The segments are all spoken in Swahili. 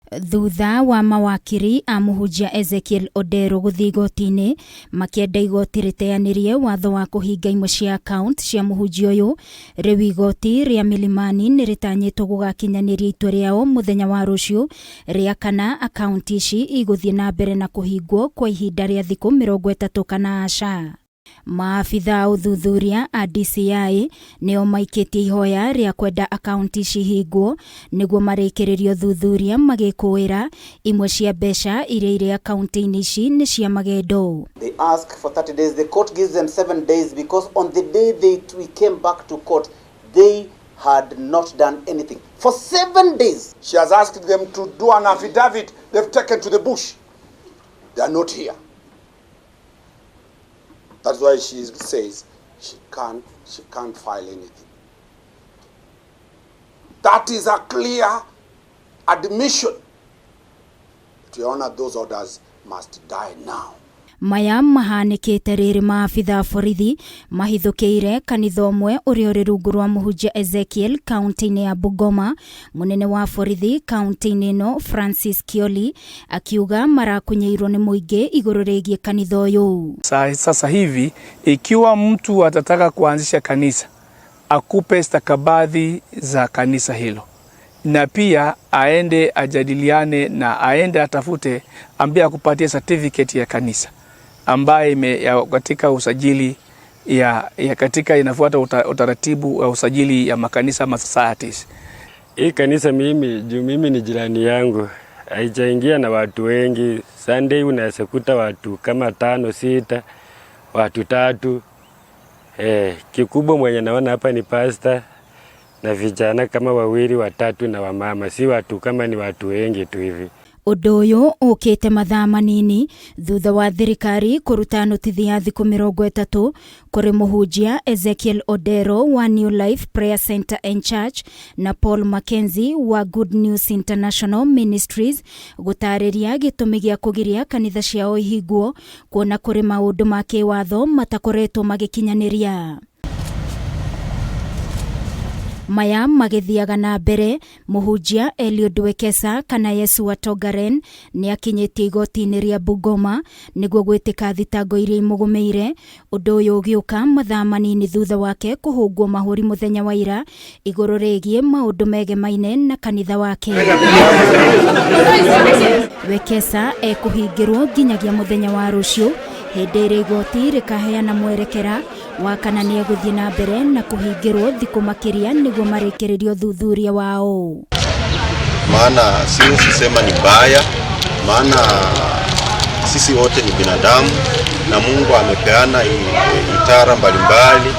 Thutha wa mawakiri a MUHUNJIA Ezekiel ODERO guthii igoti-ini makienda igoti riteanirie watho wa kuhinga imwe cia akaunti cia MUHUNJIA uyu, riu igoti ria Milimani niritanyitwo gugakinyaniria itua riao muthenya wa rũciũ ria kana akaunti ici iguthie na mbere na kuhingwo kwa ihinda ria thiku 30 kana aca. Maabithaa uthuthuria a DCI nio maikitie ihoya ria kwenda akaunti ici hingwo niguo marĩkĩrĩrie uthuthuria magĩkũĩra imwe cia mbeca iria irĩ akaunti-inĩ ici nĩ cia magendo. They ask for 30 days. The court gives them 7 days because on the day we came back to court, they had not done anything. For 7 days. She has asked them to do an affidavit. They've taken to the bush. They are not here. That's why she says she can't file anything. That is a clear admission. Your Honor, those orders must die now. Maya mahanikite riri maabithaa borithi mahithukiire kanitha ũmwe ũrĩa ũrĩ rungu rwa MUHUNJIA Ezekiel kaunti-inĩ ya Bungoma. Munene wa borithi kaunti-inĩ ĩno Francis Kioli akiuga marakunyeirwo nĩ mũingĩ igũrũ rĩgiĩ kanitha ũyũ. Sasa hivi ikiwa mtu atataka kuanzisha kanisa akupe stakabadhi za kanisa hilo, na pia aende ajadiliane na aende atafute ambaye akupatie certificate ya kanisa ambaye katika usajili ya katika inafuata utaratibu wa usajili ya makanisa ama societies. Hii kanisa mimi ni jirani yangu, haijaingia na watu wengi. Sunday unaweza kuta watu kama 5 6, watu 3. Kikubwa mwenye naona hapa ni pastor na vijana kama 2 3 na wamama, si watu kama ni watu wengi tu hivi. Ũndũ ũyũ ũkĩte mathaa manini thutha wa thirikari kũruta notithi ya thikũ 30 kũrĩ MUHUNJIA Ezekiel ODERO wa New Life Prayer Center and Church na Paul Mackenzie wa Good News International Ministries gũtarĩria gĩtũmi gĩa kũgiria kanitha ciao ihingwo, kuona kũrĩ maũndũ ma kĩwatho matakoretwo magĩkinyanĩria. Maya magithiaga na mbere, MUHUNJIA Eliud Wekesa kana Yesu wa Tongaren ni akinyetie igoti-inĩ ria Bungoma niguo gwĩtĩka thitango iria imũgũmĩire. Ũndũ ũyũ ũgĩũka mathaa manini thutha wake kũhũngwo mahũri muthenya wa ira igũrũ rĩgiĩ maũndũ megemaine na kanitha wake. Wekesa ekũhingĩrwo nginyagia muthenya wa rũciũ hĩndĩ ĩrĩa igoti rĩkaheana mwerekera wa kana nĩ egũthiĩ na mbere na kũhingĩrwo thikũ makĩria nĩguo marĩkĩrĩrie uthuthuria wao. Maana siwezi sema ni baya, maana sisi wote ni binadamu na Mungu amepeana itara mbalimbali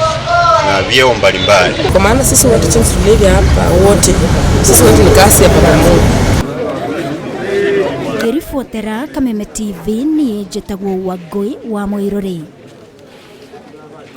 na vyeo mbalimbali. Kwa maana sisi wote tulivyo hapa wote, sisi wote ni kasi hapa kwa Mungu. Kĩribotera Kameme TV ni njĩtagwo Wangui wa Mũirũrĩ.